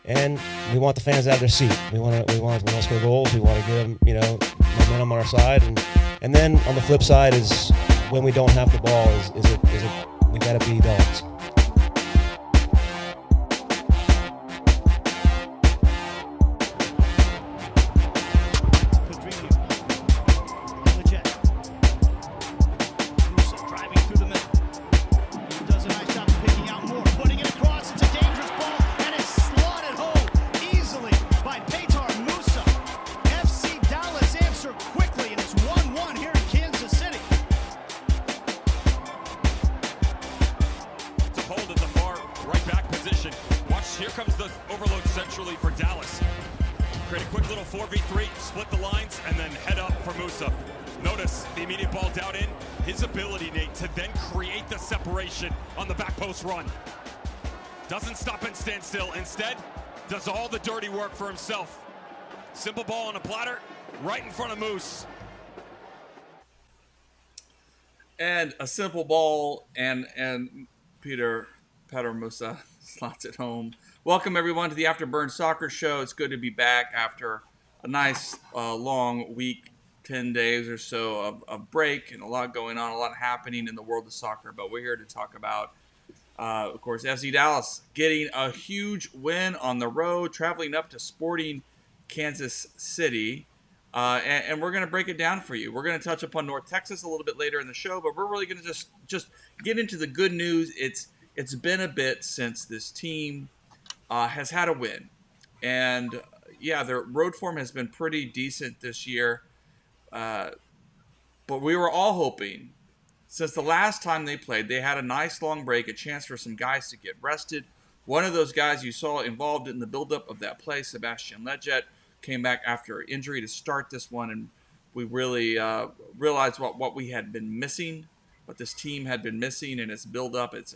and we want the fans out of their seat. We want to score goals. We want to give them, momentum on our side, and then on the flip side is when we don't have the ball, is it we got to be dogs. Pedrinho, Lletget, Musa driving through the middle. He does a nice job of picking out more, putting it across. It's a dangerous ball, and it's slotted home easily by Petar Musa. FC Dallas answer quickly, and it's 1-1 here in Kansas City. To hold at the far right back position. Watch, here comes the overload centrally for Dallas. Create a quick little 4v3, split the lines, and then head up for Musa. Notice the immediate ball down in. His ability, Nate, to then create the separation on the back post run. Doesn't stop and stand still. Instead, does all the dirty work for himself. Simple ball on a platter, right in front of Moose. And a simple ball, and Petar Musa slots it home. Welcome, everyone, to the Afterburn Soccer Show. It's good to be back after a nice long week, 10 days or so of break, and a lot going on, a lot happening in the world of soccer. But we're here to talk about, of course, FC Dallas getting a huge win on the road, traveling up to Sporting Kansas City. And we're going to break it down for you. We're going to touch upon North Texas a little bit later in the show, but we're really going to just get into the good news. It's been a bit since this team has had a win. And, yeah, their road form has been pretty decent this year. But we were all hoping, since the last time they played, they had a nice long break, a chance for some guys to get rested. One of those guys you saw involved in the buildup of that play, Sebastian Lletget, came back after injury to start this one, and we really realized what we had been missing, what this team had been missing in its buildup, its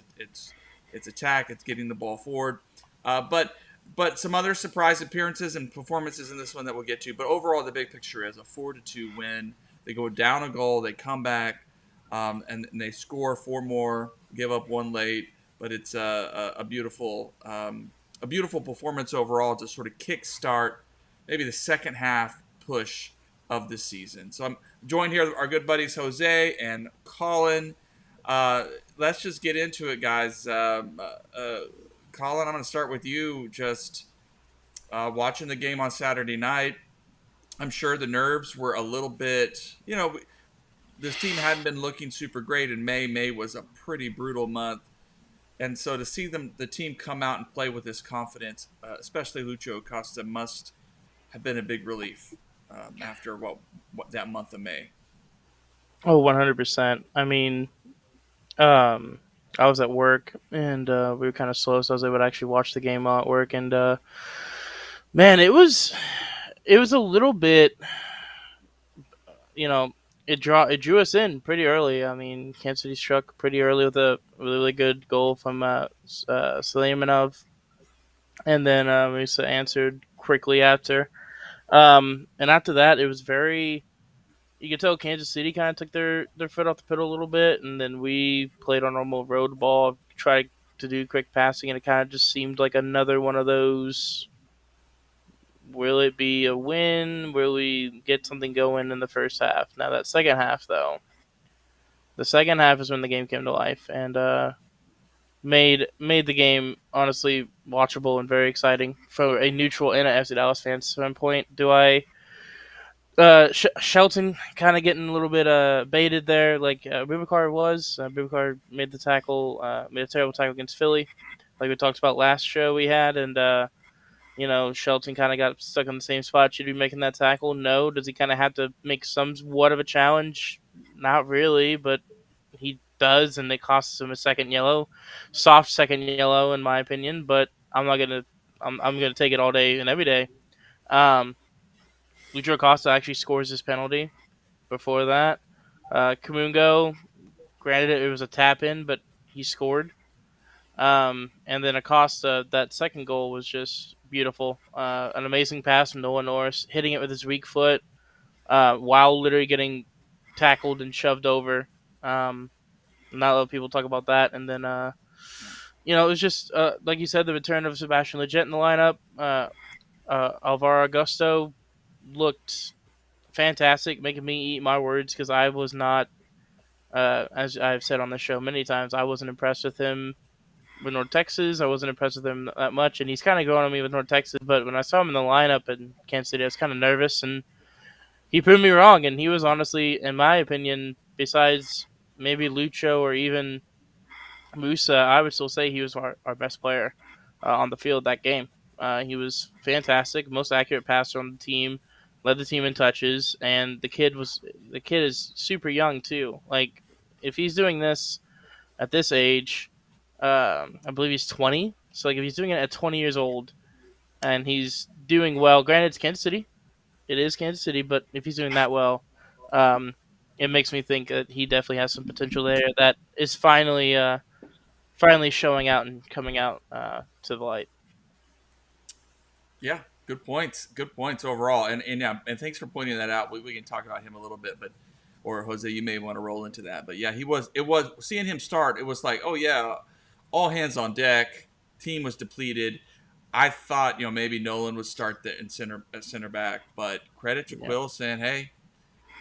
attack, it's getting the ball forward. But some other surprise appearances and performances in this one that we'll get to. But overall, the big picture is a 4-2 win. They go down a goal, they come back, and they score 4 more, give up 1 late. But it's a beautiful performance overall to sort of kickstart maybe the second half push of the season. So I'm joined here with our good buddies Jose and Colin. Let's just get into it, guys. Colin, I'm going to start with you. Just watching the game on Saturday night, I'm sure the nerves were a little bit, this team hadn't been looking super great in May. May was a pretty brutal month. And so to see the team come out and play with this confidence, especially Lucho Acosta, must have been a big relief after what that month of May. Oh, 100%. I mean, I was at work, and we were kind of slow, so I was able to actually watch the game at work. And man, it was a little bit, it drew us in pretty early. I mean, Kansas City struck pretty early with a really good goal from Suleimanov, and then Musa answered quickly after. And after that, it was very. You could tell Kansas City kind of took their foot off the pedal a little bit, and then we played our normal road ball, tried to do quick passing, and it kind of just seemed like another one of those. Will it be a win? Will we get something going in the first half? Now that second half, though, the second half is when the game came to life, and made the game honestly watchable and very exciting for a neutral and an FC Dallas fan standpoint. Do I? Shelton kind of getting a little bit baited there, like Bubakar was. Bubakar made the tackle, made a terrible tackle against Philly, like we talked about last show we had, and Shelton kind of got stuck in the same spot. Should he be making that tackle? No. Does he kind of have to make somewhat of a challenge? Not really, but he does, and it costs him a second yellow, soft second yellow in my opinion. But I'm gonna take it all day and every day. Lucho Acosta actually scores his penalty before that. Kamungo, granted it was a tap in, but he scored. And then Acosta, that second goal was just beautiful. An amazing pass from Noah Norris, hitting it with his weak foot while literally getting tackled and shoved over. Not a lot of people talk about that. And then it was just like you said, the return of Sebastian Lletget in the lineup. Álvaro Augusto looked fantastic, making me eat my words because I was not, as I've said on the show many times, I wasn't impressed with him with North Texas. I wasn't impressed with him that much, and he's kind of growing on me with North Texas. But when I saw him in the lineup in Kansas City, I was kind of nervous, and he proved me wrong. And he was honestly, in my opinion, besides maybe Lucho or even Musa, I would still say he was our best player on the field that game. He was fantastic, most accurate passer on the team, led the team in touches, and the kid is super young too. Like if he's doing this at this age, I believe he's 20. So like if he's doing it at 20 years old and he's doing well, granted it's Kansas City, it is Kansas City, but if he's doing that well, um, it makes me think that he definitely has some potential there that is finally showing out and coming out to the light. Yeah, good points. Good points overall. And yeah, and thanks for pointing that out. We can talk about him a little bit, but or Jose, you may want to roll into that. But yeah, it was seeing him start, it was like, oh yeah, all hands on deck. Team was depleted. I thought, maybe Nolan would start in center back, but credit to Yeah. Quill saying, hey,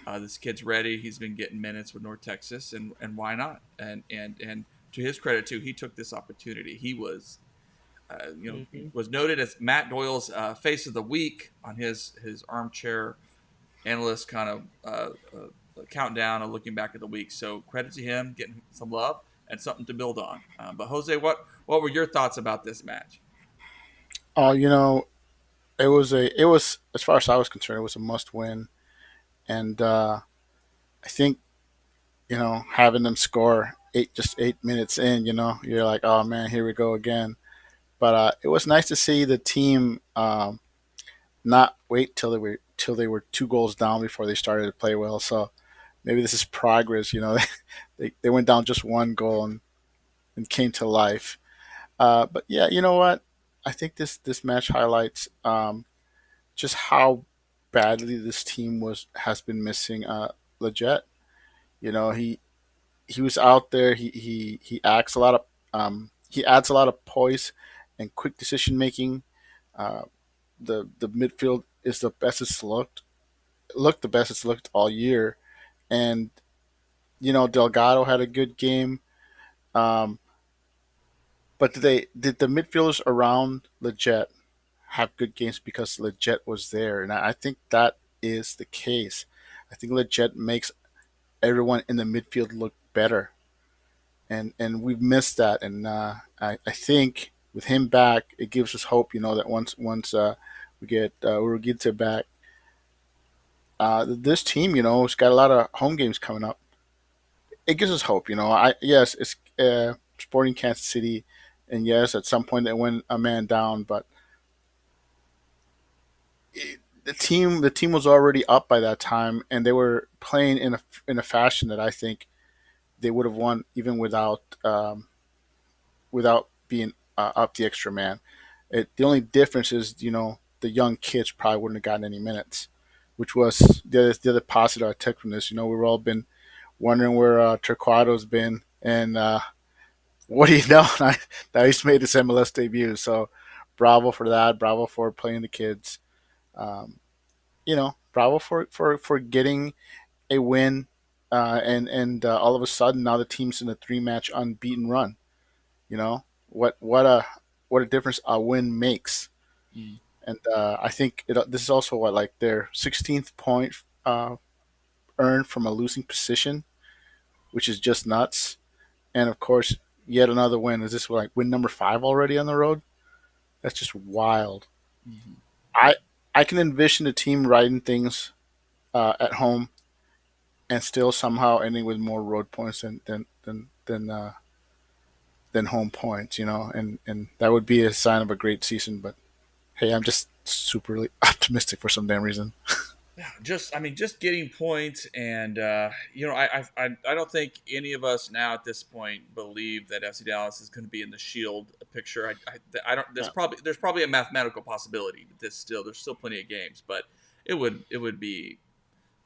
this kid's ready. He's been getting minutes with North Texas, and why not? And to his credit too, he took this opportunity. He was Mm-hmm. was noted as Matt Doyle's face of the week on his armchair analyst kind of countdown and looking back at the week. So credit to him, getting some love and something to build on. But Jose, what were your thoughts about this match? Oh, it was as far as I was concerned, it was a must win, and I think having them score just 8 minutes in, you're like, oh man, here we go again. But it was nice to see the team not wait till they were 2 goals down before they started to play well. So maybe this is progress. They went down just 1 goal and came to life. But yeah, you know what? I think this match highlights just how badly this team has been missing Leggett. He was out there. He acts a lot of he adds a lot of poise and quick decision making. Uh, the midfield is the best it's looked the best it's looked all year, and Delgado had a good game. Um, but did the midfielders around Leggett have good games because Leggett was there? And I think that is the case. I think Leggett makes everyone in the midfield look better, and we've missed that. And I think with him back, it gives us hope. That once we get Urugita back, this team, has got a lot of home games coming up. It gives us hope. Yes, it's Sporting Kansas City, and yes, at some point they went a man down, but the team was already up by that time, and they were playing in a fashion that I think they would have won even without being up the extra man. The only difference is, the young kids probably wouldn't have gotten any minutes, which was the other positive I took from this. We've all been wondering where Turquato's been, and what do you know? Now he's made his MLS debut, so bravo for that. Bravo for playing the kids. Um, Bravo for getting a win, and all of a sudden now the team's in a 3-match unbeaten run. What a difference a win makes. Mm. And I think this is also like their 16th point earned from a losing position, which is just nuts. And of course, yet another win. Is this like win number 5 already on the road? That's just wild. Mm-hmm. I I can envision the team riding things at home and still somehow ending with more road points than home points. And that would be a sign of a great season. But hey, I'm just superly optimistic for some damn reason. Just getting points, and I don't think any of us now at this point believe that FC Dallas is going to be in the Shield picture. I don't. Yeah. There's probably a mathematical possibility that there's still plenty of games, but it would be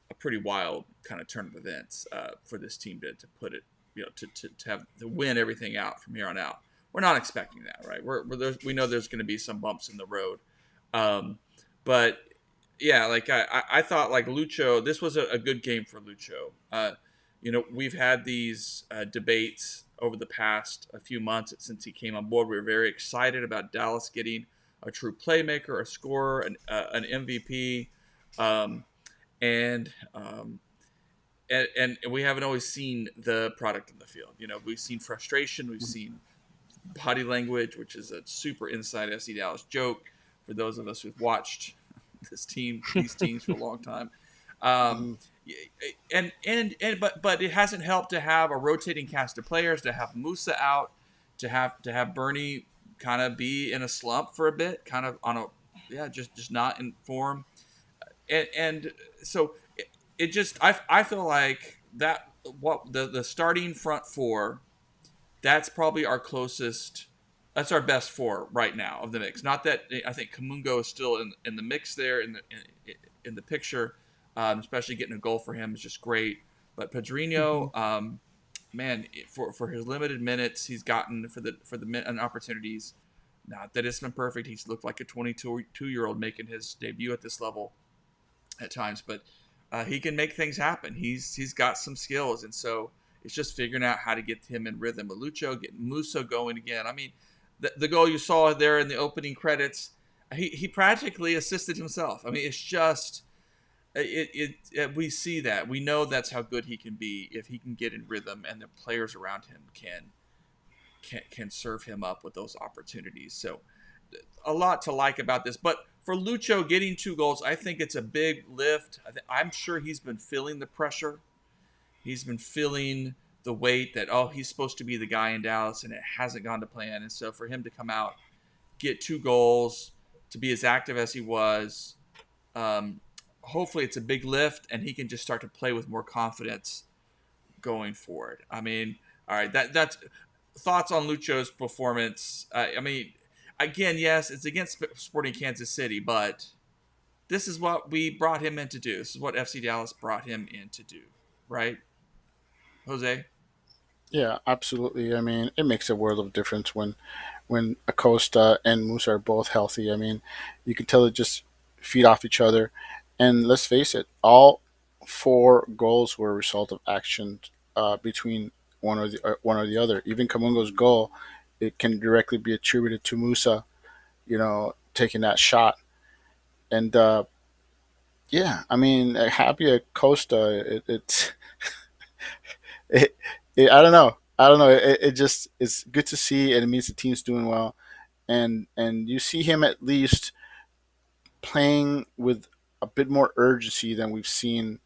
a pretty wild kind of turn of events for this team to put it, to have to win everything out from here on out. we're not expecting that, right? We know there's going to be some bumps in the road, but yeah, like I thought like Lucho, this was a good game for Lucho. We've had these debates over the past a few months since he came on board. We were very excited about Dallas getting a true playmaker, a scorer, an MVP, um, and and we haven't always seen the product in the field. We've seen frustration, we've seen body language, which is a super inside FC Dallas joke for those of us who've watched these teams for a long time. Mhm. But it hasn't helped to have a rotating cast of players, to have Musa out, to have Bernie kind of be in a slump for a bit, kind of on just not in form, and so it just I feel like that what the starting front four, that's probably our closest. That's our best four right now of the mix. Not that I think Kamungo is still in the mix there in the picture, especially getting a goal for him is just great. But Pedrinho, man, for his limited minutes he's gotten for the opportunities, not that it's been perfect. He's looked like a 22-year-old making his debut at this level at times, but he can make things happen. He's got some skills, and so it's just figuring out how to get him in rhythm. But Lucho, getting Musa going again. I mean, the goal you saw there in the opening credits, he practically assisted himself. I mean, it's just we see that. We know that's how good he can be if he can get in rhythm, and the players around him can serve him up with those opportunities. So a lot to like about this. But for Lucho getting 2 goals, I think it's a big lift. I'm sure he's been feeling the pressure. He's been feeling the weight that, he's supposed to be the guy in Dallas, and it hasn't gone to plan. And so for him to come out, get 2 goals, to be as active as he was, hopefully it's a big lift, and he can just start to play with more confidence going forward. I mean, all right, that's thoughts on Lucho's performance. I mean, again, yes, it's against Sporting Kansas City, but this is what we brought him in to do. This is what FC Dallas brought him in to do, right, Jose? Yeah, absolutely. I mean, it makes a world of difference when Acosta and Musa are both healthy. I mean, you can tell they just feed off each other. And let's face it, all 4 goals were a result of action between one or the other. Even Kamungo's goal, it can directly be attributed to Musa, taking that shot. And yeah, I mean, happy Acosta. It, I don't know. I don't know. It just it's good to see, and it means the team's doing well. And you see him at least playing with a bit more urgency than we've seen.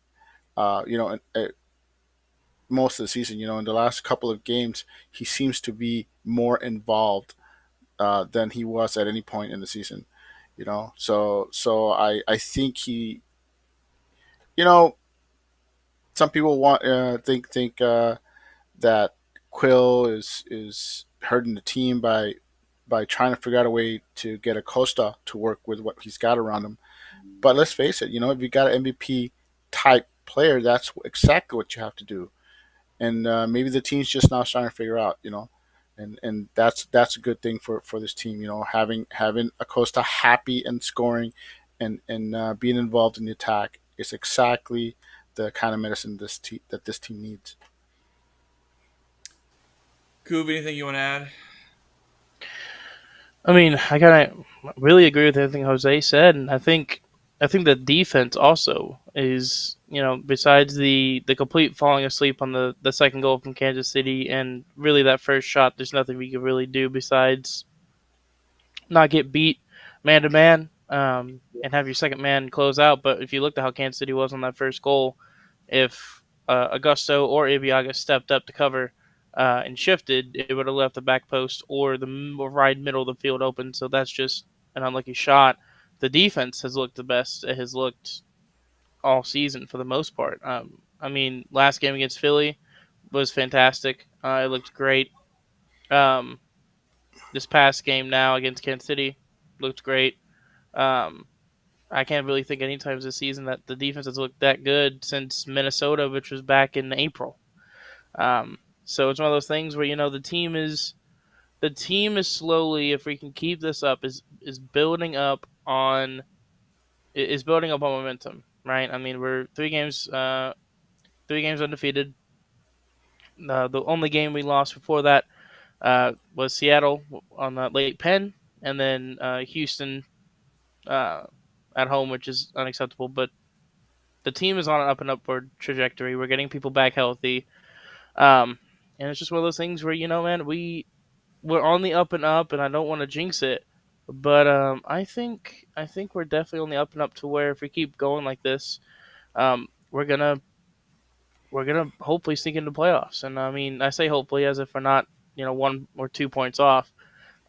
Most of the season. In the last couple of games, he seems to be more involved than he was at any point in the season. So I think he. You know, some people want think that Quill is hurting the team by trying to figure out a way to get Acosta to work with what he's got around him. But let's face it, if you got an MVP type player, that's exactly what you have to do. And maybe the team's just now starting to figure out, and that's a good thing for this team. Having Acosta happy and scoring, and being involved in the attack is exactly the kind of medicine that this team needs. Coop, anything you want to add? I mean, I kind of really agree with everything Jose said, and I think the defense also is, besides the complete falling asleep on the second goal from Kansas City and really that first shot, there's nothing we could really do besides not get beat man to man, and have your second man close out. But if you looked at how Kansas City was on that first goal, if Augusto or Ibiaga stepped up to cover and shifted, it would have left the back post or the right middle of the field open. So that's just an unlucky shot. The defense has looked the best it has looked all season for the most part. I mean, last game against Philly was fantastic. It looked great. Um, this past game now against Kansas City looked great. Um, I can't really think any times this season that the defense has looked that good since Minnesota, which was back in April. So it's one of those things where the team is the team is slowly, if we can keep this up, is building up on momentum, right? I mean, we're 3 games undefeated. The only game we lost before that was Seattle on that late pen, and then Houston uh, at home, which is unacceptable. But the team is on an up and upward trajectory. We're getting people back healthy, um, and it's just one of those things where man, we're on the up and up, and I don't want to jinx it, but I think we're definitely on the up and up to where if we keep going like this, we're gonna hopefully sneak into playoffs. And I mean, I say hopefully as if we're not 1 or 2 points off.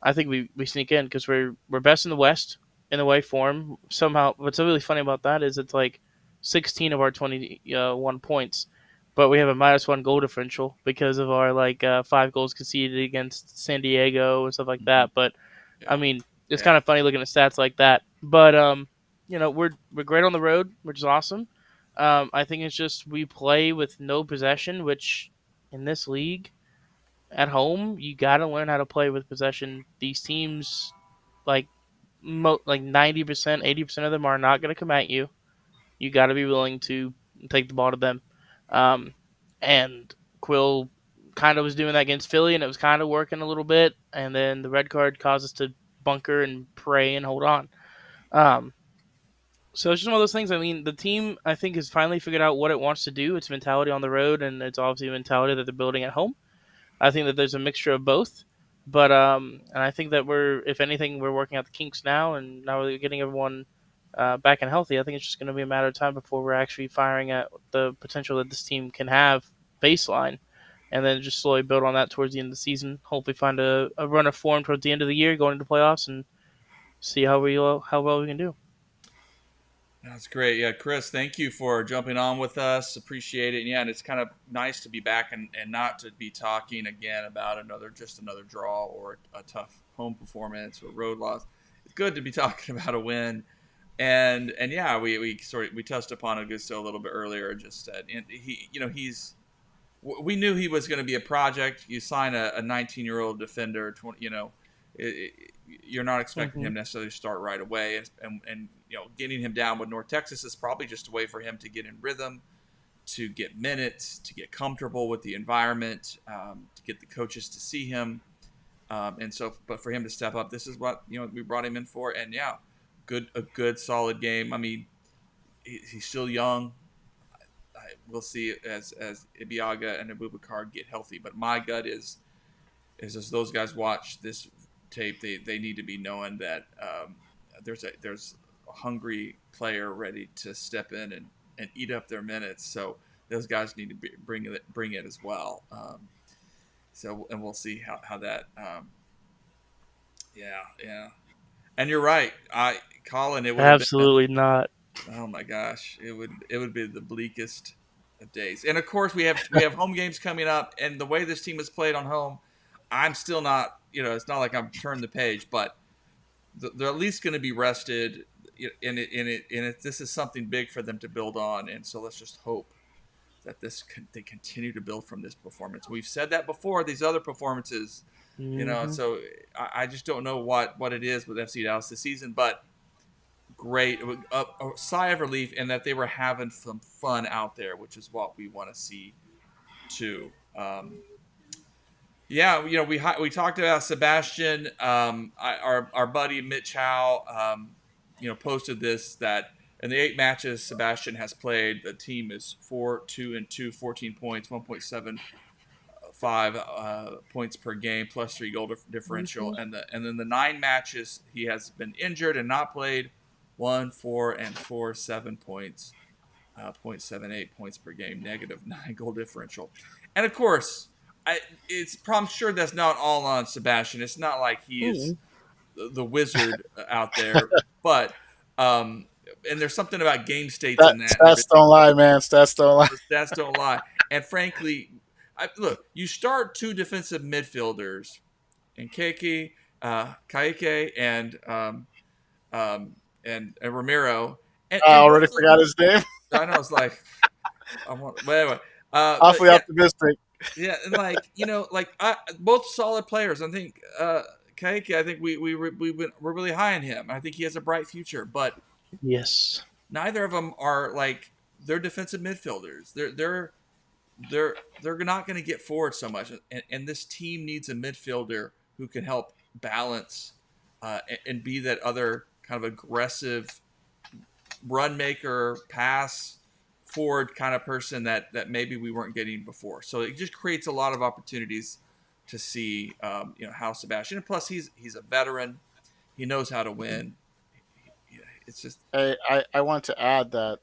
I think we sneak in because we're best in the West in away form somehow. What's really funny about that is it's like 16 of our 21 points, but we have a -1 goal differential because of our 5 goals conceded against San Diego and stuff like that. But Yeah. I mean, it's Yeah. kind of funny looking at stats like that. But we're great on the road, which is awesome. I think it's just we play with no possession, which in this league at home, you got to learn how to play with possession. These teams, like 90%, 80% of them are not going to come at you. You got to be willing to take the ball to them. Um, and Quill kind of was doing that against Philly, and it was kind of working a little bit. And then the red card caused us to bunker and pray and hold on. Um, so it's just one of those things. I mean, the team, I think, has finally figured out what it wants to do. Its mentality on the road, and it's obviously a mentality that they're building at home. I think that there's a mixture of both, but and I think that if anything, we're working out the kinks now, and now we're getting everyone back and healthy. I think it's just going to be a matter of time before we're actually firing at the potential that this team can have baseline, and then just slowly build on that towards the end of the season. Hopefully, find a run of form towards the end of the year, going into playoffs, and see how well we can do. That's great. Yeah, Chris, thank you for jumping on with us. Appreciate it. Yeah, and it's kind of nice to be back and not to be talking again about another draw or a tough home performance or road loss. It's good to be talking about a win. And yeah, we touched upon Augusto a little bit earlier. Just said we knew he was going to be a project. You sign a 19-year-old defender, 20, you're not expecting him necessarily to start right away, and getting him down with North Texas is probably just a way for him to get in rhythm, to get minutes, to get comfortable with the environment, to get the coaches to see him, but for him to step up, this is what we brought him in for. And yeah, a good solid game. I mean, he's still young. We'll see as Ibiaga and Abubakar get healthy, but my gut is as those guys watch this tape, they need to be knowing that there's a hungry player ready to step in and eat up their minutes. So those guys need to bring it as well. And we'll see how that. Yeah. And you're right, Colin. It would Absolutely not. Oh my gosh, it would be the bleakest of days. And of course, we have home games coming up, and the way this team has played on home, I'm still not. It's not like I'm turned the page, but they're at least going to be rested. This is something big for them to build on, and so let's just hope that they continue to build from this performance. We've said that before. These other performances, So I just don't know what it is with FC Dallas this season, but great, a sigh of relief, and that they were having some fun out there, which is what we want to see too. Yeah, we talked about Sebastian. Our buddy Mitch Howe, posted this that in the 8 matches Sebastian has played, the team is 4-2-2, 14 points, 1.75 points per game, plus 3 goal differential, and then the 9 matches he has been injured and not played, 1, 4, and 4, 7 points, 0.78 points per game, -9 goal differential, and of course. I'm sure that's not all on Sebastian. It's not like he is the wizard out there, but and there's something about game states in that. Stats don't lie, man. Stats don't lie. Stats don't lie. And frankly, look, you start 2 defensive midfielders, in Keke and Ramiro. And I already forgot his name. I know, it's like, anyway. Awfully optimistic. Yeah, and both solid players. I think Keke, I think we're really high on him. I think he has a bright future, but Yes. neither of them are like they're defensive midfielders. They're not going to get forward so much, and this team needs a midfielder who can help balance and be that other kind of aggressive run maker, pass forward kind of person that maybe we weren't getting before. So it just creates a lot of opportunities to see how Sebastian. And plus, he's a veteran. He knows how to win. It's just I want to add that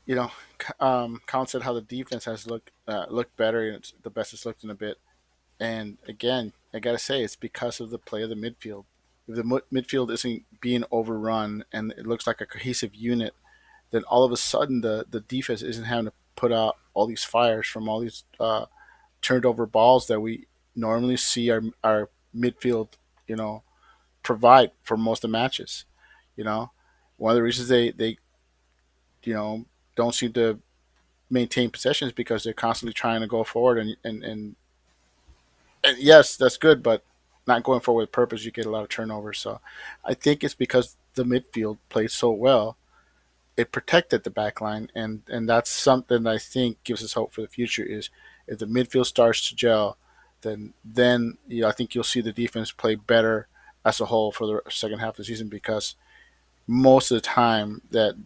Colin said how the defense has looked better, and it's the best it's looked in a bit. And again, I gotta say, it's because of the play of the midfield. If the midfield isn't being overrun and it looks like a cohesive unit, then all of a sudden the defense isn't having to put out all these fires from all these turned over balls that we normally see our midfield, you know, provide for most of the matches. You know, one of the reasons they don't seem to maintain possession is because they're constantly trying to go forward and yes, that's good, but not going forward with purpose, you get a lot of turnovers. So I think it's because the midfield played so well, it protected the back line, and that's something that I think gives us hope for the future. Is if the midfield starts to gel, then I think you'll see the defense play better as a whole for the second half of the season because most of the time that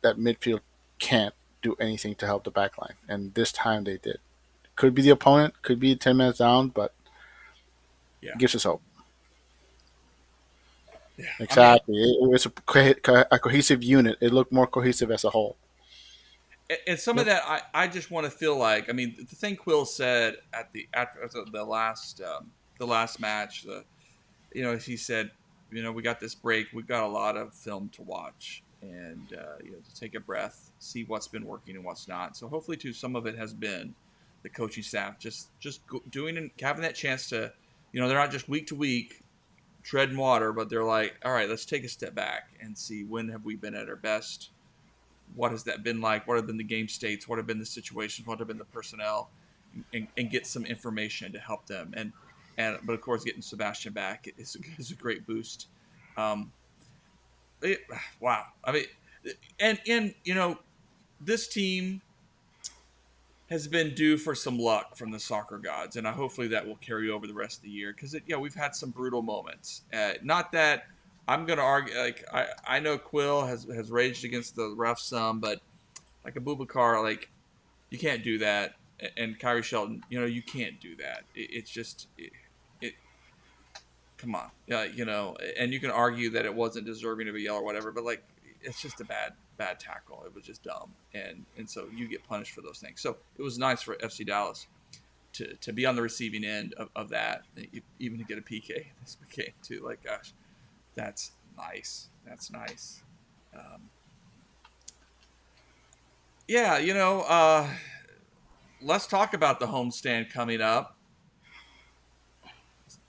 midfield can't do anything to help the back line, and this time they did. Could be the opponent, could be 10 minutes down, but yeah, it gives us hope. yeah. I mean, Exactly. It was a cohesive unit. It looked more cohesive as a whole. and some of Yep. that I just want to feel like. I mean, the thing Quill said after the last match, he said, we got this break, we got a lot of film to watch, and to take a breath, see what's been working and what's not. So hopefully, too, some of it has been the coaching staff just doing and having that chance to, they're not just week to week treading water, but they're like, all right, let's take a step back and see when have we been at our best. What has that been like? What have been the game states? What have been the situations? What have been the personnel? And get some information to help them. But of course, getting Sebastian back is a great boost. Um, wow. I mean, and this team has been due for some luck from the soccer gods, and hopefully that will carry over the rest of the year because we've had some brutal moments. Not that I'm going to argue. Like I know Quill has raged against the refs some, but like Abubakar, like you can't do that, and Kyrie Shelton, you can't do that. It's just it come on, and you can argue that it wasn't deserving of a yellow or whatever, but like it's just a bad tackle. It was just dumb, and so you get punished for those things. So it was nice for FC Dallas to be on the receiving end of that, even to get a PK in this game too. Like, gosh, that's nice. That's nice. Um, yeah, let's talk about the homestand coming up.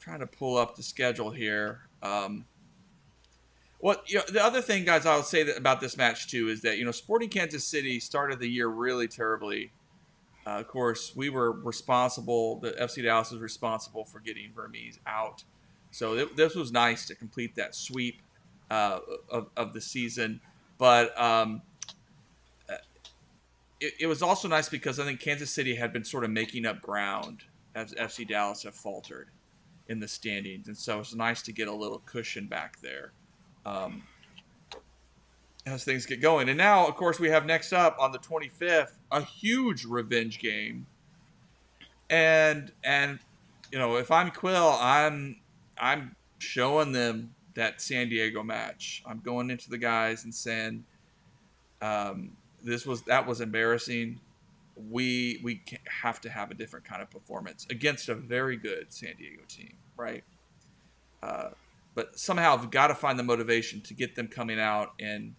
Trying to pull up the schedule here. The other thing, guys, I would say about this match too is that Sporting Kansas City started the year really terribly. Of course, we were responsible. The FC Dallas was responsible for getting Vermees out, so this was nice to complete that sweep of the season. But it was also nice because I think Kansas City had been sort of making up ground as FC Dallas have faltered in the standings, and so it's nice to get a little cushion back there as things get going. And now, of course, we have next up on the 25th a huge revenge game, and if I'm Quill, I'm showing them that San Diego match. I'm going into the guys and saying, that was embarrassing. We have to have a different kind of performance against a very good San Diego team, right? But somehow I've got to find the motivation to get them coming out and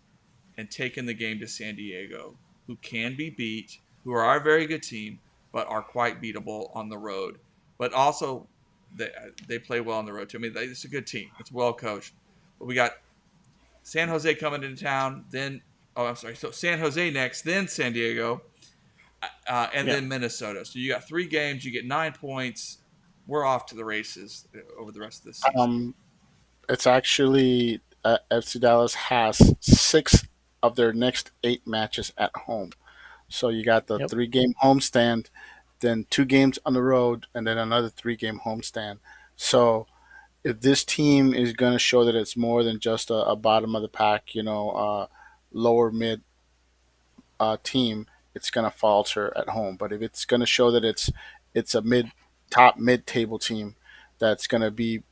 taking the game to San Diego, who can be beat, who are a very good team, but are quite beatable on the road. But also, they play well on the road too. I mean, it's a good team. It's well coached. But we got San Jose coming into town. So San Jose next, then San Diego. and Yeah. then Minnesota. So you got 3 games. You get 9 points. We're off to the races over the rest of the season. It's actually FC Dallas has 6 of their next 8 matches at home. So you got the Yep. 3-game homestand, then 2 games on the road, and then another 3-game homestand. So if this team is going to show that it's more than just a bottom of the pack, lower mid team, it's going to falter at home. But if it's going to show that it's a top mid table team that's going to be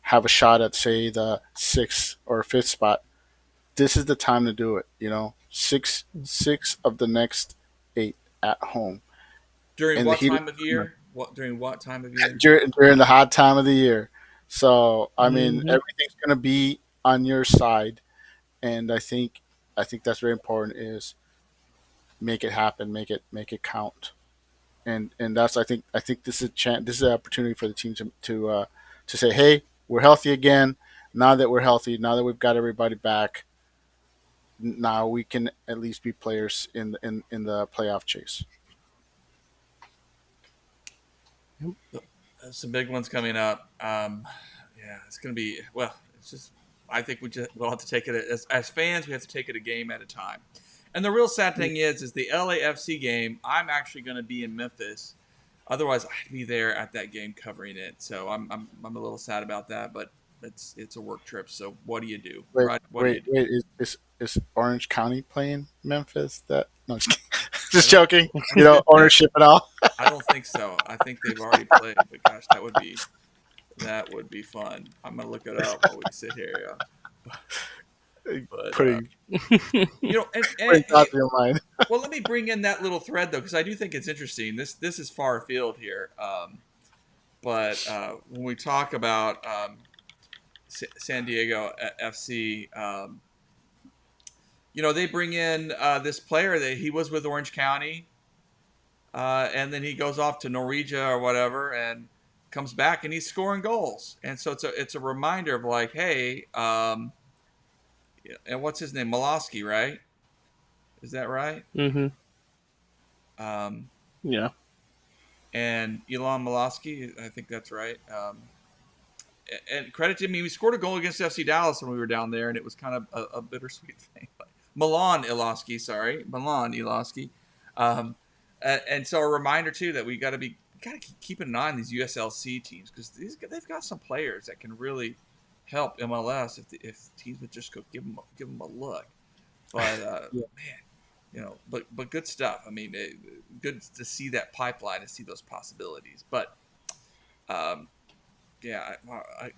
have a shot at, say, the 6th or 5th spot, this is the time to do it. Six of the next 8 at home. During And the what heat time of year? During what time of year? during the hot time of the year. So I mean, Mhm. everything's going to be on your side, and I think that's very important. Is make it happen, make it count, and that's I think this is a chance, this is an opportunity for the team to say, hey, we're healthy again. Now that we're healthy, now that we've got everybody back, now we can at least be players in the playoff chase. Some big ones coming up. Yeah, it's going to be, well, it's just, I think we'll have to take it as fans, we have to take it a game at a time. And the real sad thing is the LAFC game, I'm actually going to be in Memphis. Otherwise, I'd be there at that game covering it. So I'm a little sad about that, but it's a work trip. So what do you do? Wait, Right? What do you wait, do? wait! Is Orange County playing Memphis? That no, just, just joking. Ownership and all. I don't think so. I think they've already played, but gosh, that would be fun. I'm gonna look it up while we sit here. But Putting and putting thoughts in your mind. well, let me bring in that little thread though, because I do think it's interesting. This is far afield here, but when we talk about San Diego FC, they bring in this player that he was with Orange County, and then he goes off to Norwegia or whatever, and comes back and he's scoring goals. And so it's a reminder of like, hey, and what's his name, Molosky, right? Is that right? Mhm. Um, Yeah. and Elon Molosky, I think that's right. And credit to him, he scored a goal against FC Dallas when we were down there, and it was kind of a bittersweet thing. Milan Ilosky, and so a reminder too that we got to keep an eye on these USLC teams, because they've got some players that can really help MLS if teams would just go give them a look. But man, but good stuff. I mean, good to see that pipeline and see those possibilities. But yeah,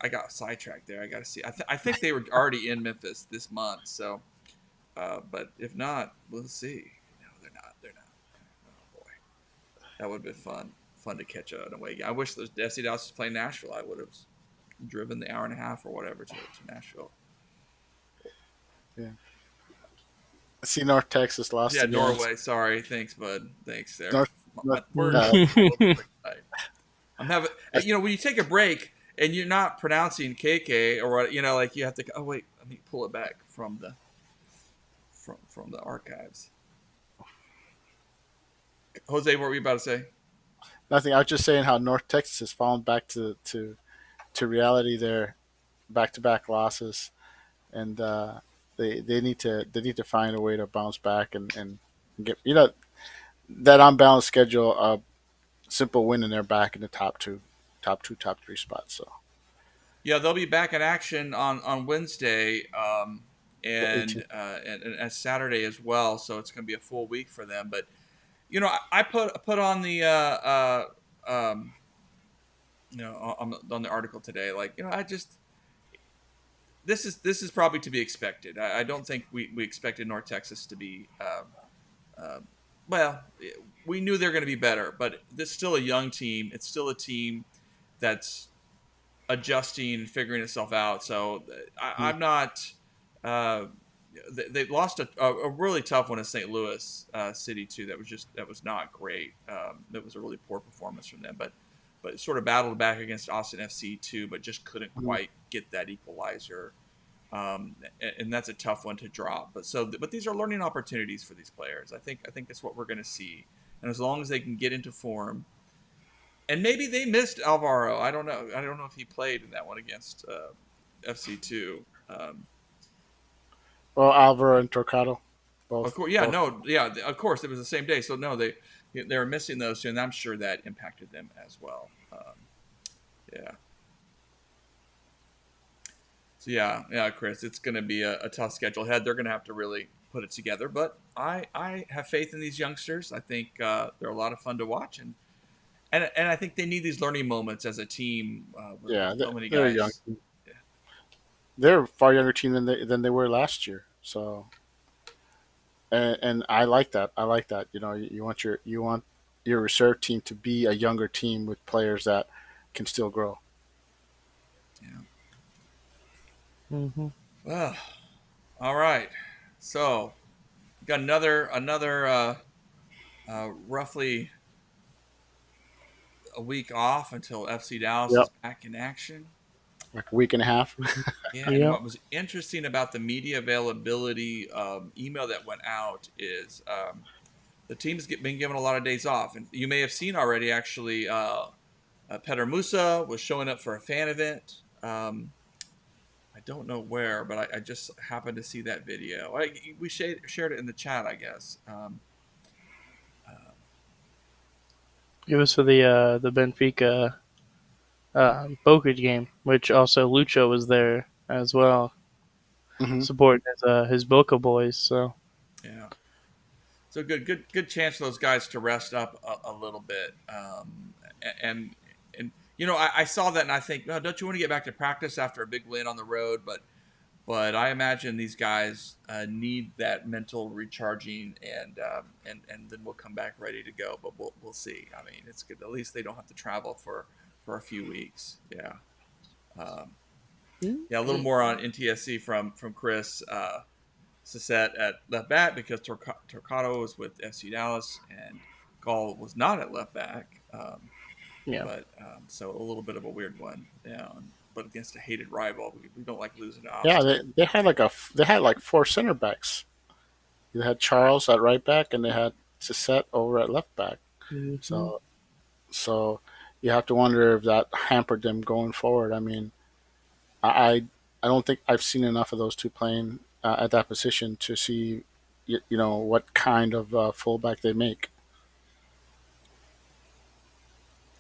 I got sidetracked there. I got to see. I think they were already in Memphis this month. So, but if not, we'll see. No, they're not. Oh boy, that would have been fun to catch an away game. I wish those FC Dallas was playing Nashville. I would have driven the hour and a half or whatever to Nashville. Yeah. I see North Texas lost. Yeah, again. Norway. Sorry, thanks, bud. Thanks there. North- I'm having. When you take a break and you're not pronouncing KK or what, like you have to. Oh wait, let me pull it back from the archives. Jose, what were you about to say? Nothing. I was just saying how North Texas has fallen back to reality there, back-to-back losses, and they need to find a way to bounce back and get that unbalanced schedule. Simple win and they're back in the top 3 spots. So Yeah, they'll be back in action on Wednesday, and Saturday as well. So it's going to be a full week for them. But I put on the on the article today, like this is probably to be expected. I don't think we expected North Texas to be well. We knew they're going to be better, but this is still a young team. It's still a team that's adjusting and figuring itself out. So I'm not. They lost a really tough one in St. Louis City too. That was not great. That was a really poor performance from them. But sort of battled back against Austin FC too, but just couldn't quite get that equalizer. And that's a tough one to drop. But these are learning opportunities for these players. I think that's what we're going to see. and as long as they can get into form, and maybe they missed Alvaro. I don't know. I don't know if he played in that one against FC2. Well, Alvaro and Torcado, Of both. course, yeah, Both. no, yeah, of course, it was the same day. So no, they were missing those two, and I'm sure that impacted them as well. Yeah. So yeah, Chris, it's going to be a tough schedule ahead. They're going to have to really put it together, but I have faith in these youngsters. I think they're a lot of fun to watch, and I think they need these learning moments as a team. With Yeah, so many they're a young guys. team. They're a far younger team than they were last year. So, and I like that. I like that. You want your reserve team to be a younger team with players that can still grow. Yeah. Mm-hmm. Well, all right. So got another roughly a week off until FC Dallas Yep, is back in action. like a week and a half. Yeah, and Yep. what was interesting about the media availability email that went out is the team's been given a lot of days off, and you may have seen already. Actually, Petar Musa was showing up for a fan event. I don't know where, but I just happened to see that video. We shared it in the chat, I guess. It was for the Benfica Boca game, which also Lucho was there as well, Hmm. supporting his Boca boys. So Yeah. So good chance for those guys to rest up a little bit. And I saw that and I think, oh, don't you want to get back to practice after a big win on the road? But I imagine these guys need that mental recharging, and then we'll come back ready to go. But we'll see. I mean, it's good. At least they don't have to travel for a few weeks. Yeah. Yeah, a little more on NTSC from Chris. Sisset at left back because Torcado was with FC Dallas and Gall was not at left back. yeah, But so a little bit of a weird one. Yeah, but against a hated rival, we don't like losing to Yeah, Austin. they had like four center backs. You had Charles at right back, and they had Sisset over at left back. mm-hmm. So so you have to wonder if that hampered them going forward. I mean, I I don't think I've seen enough of those two playing at that position to see what kind of fullback they make.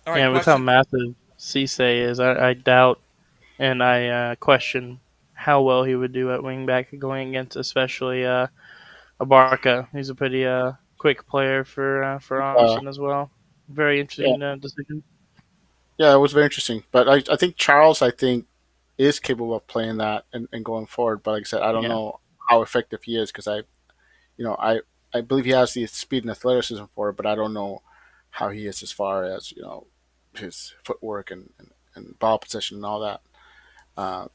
All right, And with how question. massive Cisse is, I doubt and I question how well he would do at wingback going against, especially Abarca. He's a pretty quick player for Uh, Austin as well. Very yeah, interesting decision. yeah, it was very interesting. But I think Charles, I think, is capable of playing that and going forward. But like I said, I don't Yeah. know how effective he is because you know, I I believe he has the speed and athleticism for it, but I don't know how he is as far as his footwork and ball possession and all that. Uh,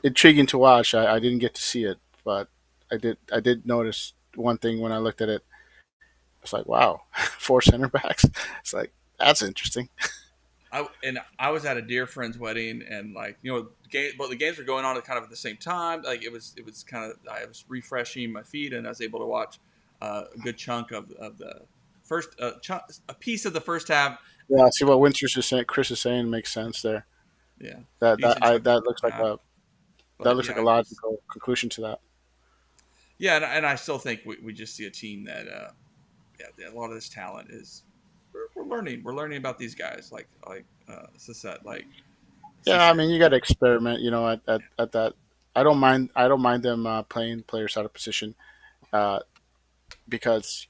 Intriguing to watch. I didn't get to see it, but I did notice one thing when I looked at it. It's like, wow, four center backs. It's like that's interesting. I was at a dear friend's wedding, and the games were going on at kind of at the same time. Like it was kind of I was refreshing my feed, and I was able to watch a good chunk of the first a piece of the first half. Yeah, see what Winters is saying. Chris is saying makes sense there. Yeah, That that decent I, chunk of that the looks first like half. that But looks like yeah, a it was logical conclusion to that. yeah, and I still think we just see a team that a lot of this talent is we're learning. We're learning about these guys like Sisset, like Yeah, I Cisse. mean you got to experiment. At that. I don't mind them playing players out of position uh, because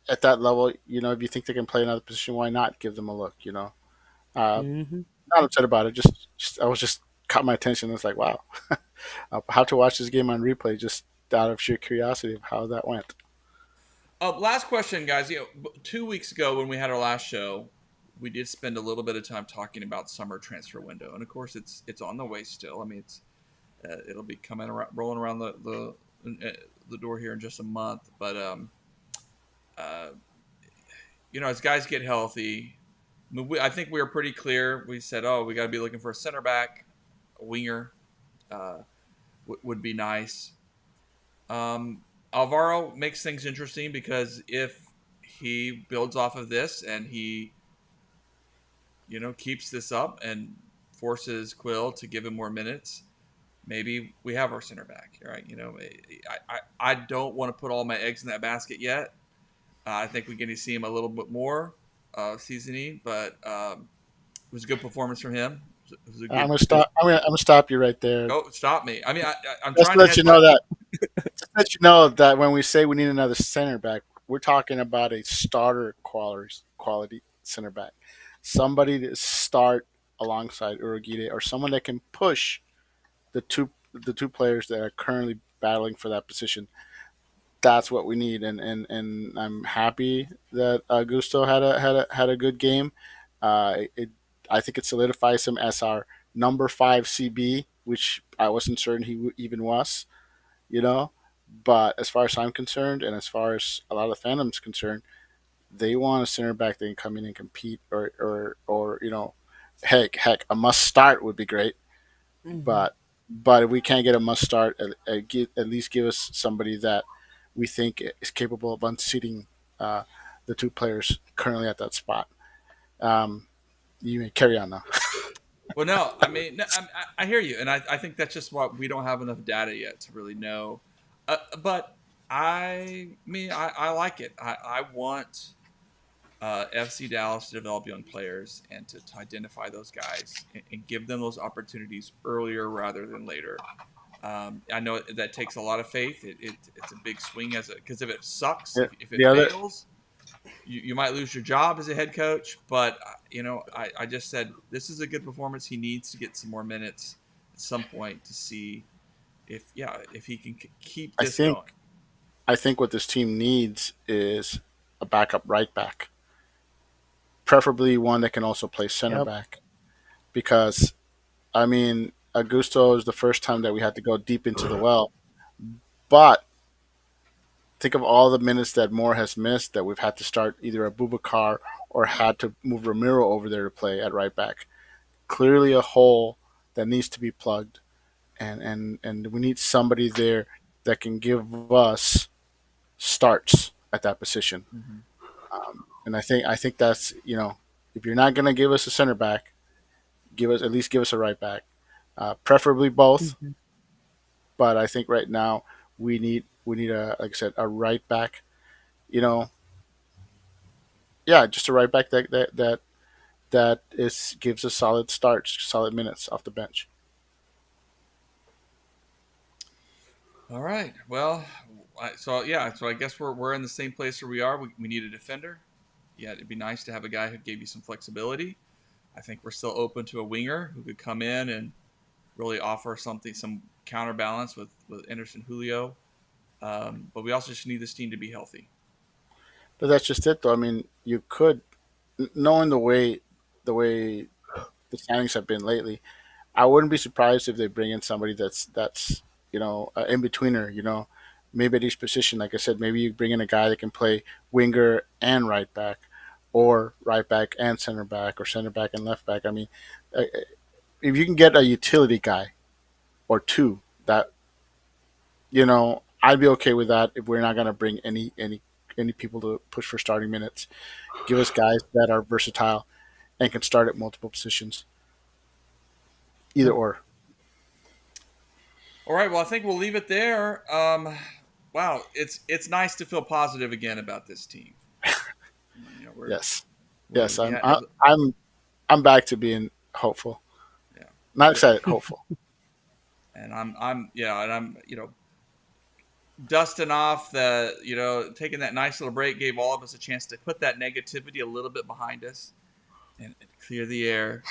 at that level, if you think they can play another position, why not give them a look? Mm-hmm. Not upset about it. Just I was just caught my attention. It's like, wow, I'll have to watch this game on replay just out of sheer curiosity of how that went. Last question, guys. 2 weeks ago when we had our last show, we did spend a little bit of time talking about summer transfer window, and of course, it's on the way still. I mean, it'll be coming around, rolling around the door here in just a month. But uh, as guys get healthy, I think we were pretty clear. We said, oh, we got to be looking for a center back, a winger, uh, would be nice. Alvaro makes things interesting because if he builds off of this and he, keeps this up and forces Quill to give him more minutes, maybe we have our center back, right? I don't want to put all my eggs in that basket yet. I think we're going to see him a little bit more seasoning, but it was a good performance from him. It was a I'm good. gonna stop. I'm gonna stop you right there. Oh, stop me! I mean, I'm Just trying to to let head you my. know that. Just to let you know that when we say we need another center back, we're talking about a starter quality center back, somebody to start alongside Urugide, or someone that can push the two players that are currently battling for that position. That's what we need, and I'm happy that Augusto had a good game. I think it solidifies him as our number 5 CB, which I wasn't certain he even was. You know, but as far as I'm concerned, and as far as a lot of the fandom's concerned, they want a center back that can come in and compete, or heck, a must start would be great. But if we can't get a must start, at least give us somebody that we think is capable of unseating uh, the two players currently at that spot. Um, you may carry on now. Well, no, I mean, no, I hear you, and I think that's just what we don't have enough data yet to really know. But I like it. I want FC Dallas to develop young players and to identify those guys and give them those opportunities earlier rather than later. I know that takes a lot of faith. It's a big swing because if it sucks, Yeah, if it the other, fails, you might lose your job as a head coach. But I just said this is a good performance. He needs to get some more minutes at some point to see if he can keep I this going. think I think what this team needs is a backup right back, preferably one that can also play center Yep. back. Because I mean, Augusto is the first time that we had to go deep into the well, but think of all the minutes that Moore has missed that we've had to start either Abubakar or had to move Ramiro over there to play at right back. Clearly a hole that needs to be plugged, and we need somebody there that can give us starts at that position. Mm-hmm. And I think that's, if you're not going to give us a center back, give us a right back, preferably both. Mhm. But I think right now we need a, like I said, a right back. You know, yeah, just a right back that is gives us solid starts, solid minutes off the bench. All right. Well, so I guess we're in the same place where we are. We need a defender. Yeah, it'd be nice to have a guy who gave you some flexibility. I think we're still open to a winger who could come in and really offer some counterbalance with Anderson Julio. But we also just need this team to be healthy. But that's just it, though. I mean, you could, knowing the way the signings have been lately, I wouldn't be surprised if they bring in somebody that's in betweener. Maybe at each position, like I said, maybe you bring in a guy that can play winger and right back, or right back and center back, or center back and left back. I mean, if you can get a utility guy or two, that I'd be okay with that. If we're not going to bring any people to push for starting minutes, give us guys that are versatile and can start at multiple positions, either or. All right. Well, I think we'll leave it there. Wow, it's nice to feel positive again about this team. Yes, we, yes, we I'm have, I, I'm I'm back to being hopeful. yeah, Not excited, hopeful. and I'm dusting off taking that nice little break gave all of us a chance to put that negativity a little bit behind us and clear the air,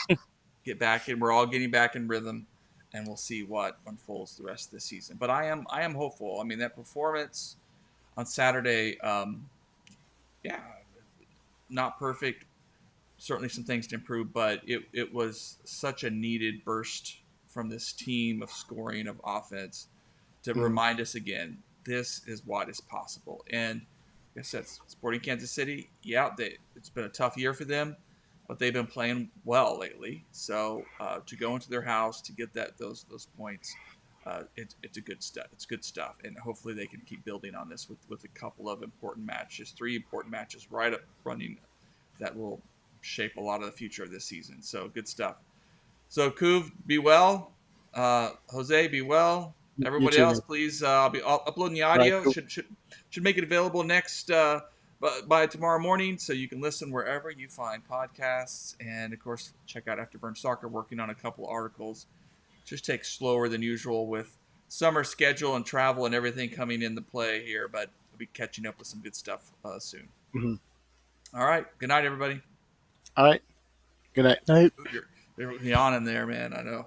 get back in. We're all getting back in rhythm, and we'll see what unfolds the rest of the season. But I am hopeful. I mean, that performance on Saturday, yeah, not perfect. Certainly some things to improve, but it was such a needed burst from this team of scoring, of offense, to Mhm. remind us again, this is what is possible. And like I said, Sporting Kansas City, it's been a tough year for them, but they've been playing well lately. So to go into their house to get those points, it's a good stuff. It's good stuff, and hopefully they can keep building on this with a couple of important matches, 3 important matches right up running that will shape a lot of the future of this season. So good stuff. So Kuv, be well. Jose, be well. Everybody too, else, man. please. I'll be uploading the audio. Cool. Should make it available next by tomorrow morning, so you can listen wherever you find podcasts. And of course, check out Afterburn Soccer. Working on a couple articles. Just takes slower than usual with summer schedule and travel and everything coming into play here, but we'll be catching up with some good stuff soon. Mm-hmm. All right. Good night, everybody. All right. Good night. Night. You're yawning there, man. I know.